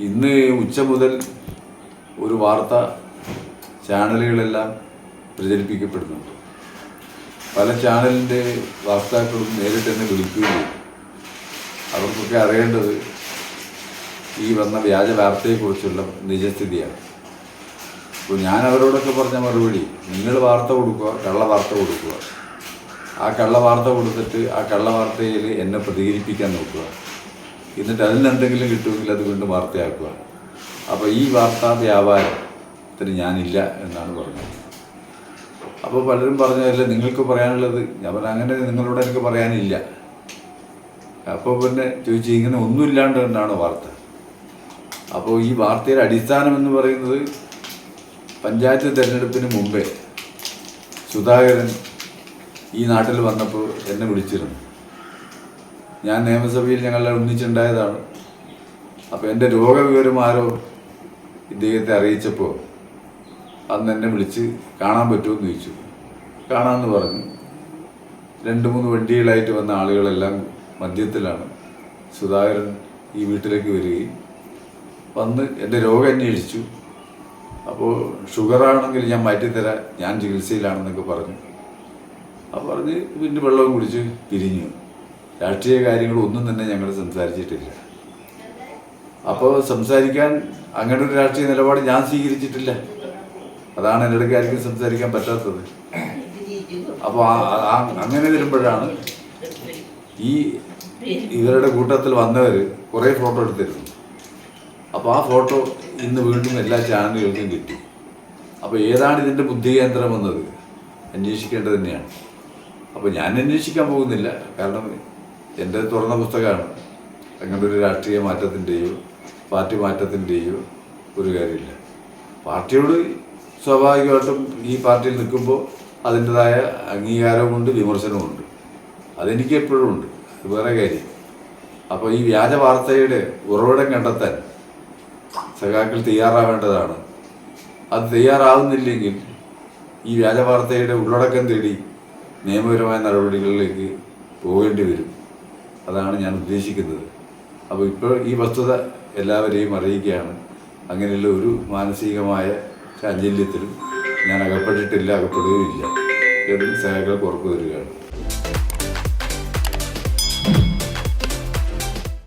ഇന്ന് ഉച്ച മുതൽ ഒരു വാർത്ത ചാനലുകളെല്ലാം പ്രചരിപ്പിക്കപ്പെടുന്നുണ്ട്. പല ചാനലിൻ്റെ വാർത്താക്കളും നേരിട്ട് തന്നെ വിളിക്കുകയും അവർക്കൊക്കെ അറിയേണ്ടത് ഈ വന്ന വ്യാജ വാർത്തയെക്കുറിച്ചുള്ള നിജസ്ഥിതിയാണ്. അപ്പോൾ ഞാൻ അവരോടൊക്കെ പറഞ്ഞ മറുപടി, നിങ്ങൾ വാർത്ത കൊടുക്കുക, കള്ള വാർത്ത കൊടുക്കുക. ആ കള്ള വാർത്ത കൊടുത്തിട്ട് ആ കള്ള വാർത്തയിൽ എന്നെ പ്രതികരിപ്പിക്കാൻ നോക്കുക. എന്നിട്ട് അതിനെന്തെങ്കിലും കിട്ടുമെങ്കിൽ അത് വീണ്ടും വാർത്തയാക്കുക. അപ്പോൾ ഈ വാർത്താ വ്യാപാരത്തിന് ഞാനില്ല എന്നാണ് പറഞ്ഞത്. അപ്പോൾ പലരും പറഞ്ഞതല്ല നിങ്ങൾക്ക് പറയാനുള്ളത്. ഞാൻ പറഞ്ഞ അങ്ങനെ നിങ്ങളോട് എനിക്ക് പറയാനില്ല. അപ്പോൾ പിന്നെ ചോദിച്ചു, ഇങ്ങനെ ഒന്നുമില്ലാണ്ട് എന്നാണ് വാർത്ത. അപ്പോൾ ഈ വാർത്തയുടെ അടിസ്ഥാനം എന്ന് പറയുന്നത്, പഞ്ചായത്ത് തിരഞ്ഞെടുപ്പിന് മുമ്പേ സുധാകരൻ ഈ നാട്ടിൽ വന്നപ്പോൾ എന്നെ വിളിച്ചിരുന്നു. ഞാൻ നിയമസഭയിൽ ഞങ്ങളെ ഒന്നിച്ചുണ്ടായതാണ്. അപ്പോൾ എൻ്റെ രോഗവിവരം ആരോ ഇദ്ദേഹത്തെ അറിയിച്ചപ്പോൾ അന്ന് എന്നെ വിളിച്ച് കാണാൻ പറ്റുമെന്ന് ചോദിച്ചു. കാണാമെന്ന് പറഞ്ഞു. 2-3 വണ്ടികളായിട്ട് വന്ന ആളുകളെല്ലാം മധ്യത്തിലാണ്. സുധാകരൻ ഈ വീട്ടിലേക്ക് വരികയും വന്ന് എൻ്റെ രോഗം അന്വേഷിച്ചു. അപ്പോൾ ഷുഗറാണെങ്കിൽ ഞാൻ മാറ്റിത്തരാം, ഞാൻ ചികിത്സയിലാണെന്നൊക്കെ പറഞ്ഞു. അപ്പോൾ പറഞ്ഞ് പിന്നെ വെള്ളവും കുടിച്ച് പിരിഞ്ഞു. രാഷ്ട്രീയ കാര്യങ്ങളൊന്നും തന്നെ ഞങ്ങൾ സംസാരിച്ചിട്ടില്ല. അപ്പോൾ സംസാരിക്കാൻ അങ്ങനെ ഒരു രാഷ്ട്രീയ നിലപാട് ഞാൻ സ്വീകരിച്ചിട്ടില്ല. അതാണ് എൻ്റെ ഇടയ്ക്ക് ആർക്കും സംസാരിക്കാൻ പറ്റാത്തത്. അപ്പോൾ അങ്ങനെ വരുമ്പോഴാണ് ഇവരുടെ കൂട്ടത്തിൽ വന്നവർ കുറേ ഫോട്ടോ എടുത്തിരുന്നു. അപ്പോൾ ആ ഫോട്ടോ ഇന്ന് വീണ്ടും എല്ലാ ചാനലുകൾക്കും കിട്ടി. അപ്പോൾ ഏതാണ് ഇതിൻ്റെ ബുദ്ധികേന്ദ്രം എന്നത് അന്വേഷിക്കേണ്ടത് തന്നെയാണ്. അപ്പോൾ ഞാൻ അന്വേഷിക്കാൻ പോകുന്നില്ല, കാരണം എൻ്റെ തുറന്ന പുസ്തകമാണ്. അങ്ങനെ ഒരു രാഷ്ട്രീയ മാറ്റത്തിൻ്റെയോ പാർട്ടി മാറ്റത്തിൻ്റെയോ ഒരു കാര്യമില്ല. പാർട്ടിയോട് സ്വാഭാവികമായിട്ടും ഈ പാർട്ടിയിൽ നിൽക്കുമ്പോൾ അതിൻ്റെതായ അംഗീകാരവുമുണ്ട്, വിമർശനവുമുണ്ട്. അതെനിക്ക് എപ്പോഴും ഉണ്ട്, അത് വേറെ കാര്യം. അപ്പോൾ ഈ വ്യാജ വാർത്തയുടെ ഉറവിടം കണ്ടെത്താൻ സഖാക്കൾ തയ്യാറാവേണ്ടതാണ്. അത് തയ്യാറാവുന്നില്ലെങ്കിൽ ഈ വ്യാജ വാർത്തയുടെ ഉള്ളടക്കം തേടി നിയമപരമായ നടപടികളിലേക്ക് പോകേണ്ടി വരും. അതാണ് ഞാൻ ഉദ്ദേശിക്കുന്നത്. അപ്പോൾ ഇപ്പോൾ ഈ വസ്തുത എല്ലാവരെയും അറിയിക്കുകയാണ്. അങ്ങനെയുള്ള ഒരു മാനസികമായ ചാഞ്ചല്യത്തിലും ഞാൻ അകപ്പെട്ടിട്ടില്ല, അകപ്പെടുകയുമില്ല എന്ന് സഖാക്കൾക്ക് ഉറപ്പ് തരികയാണ്.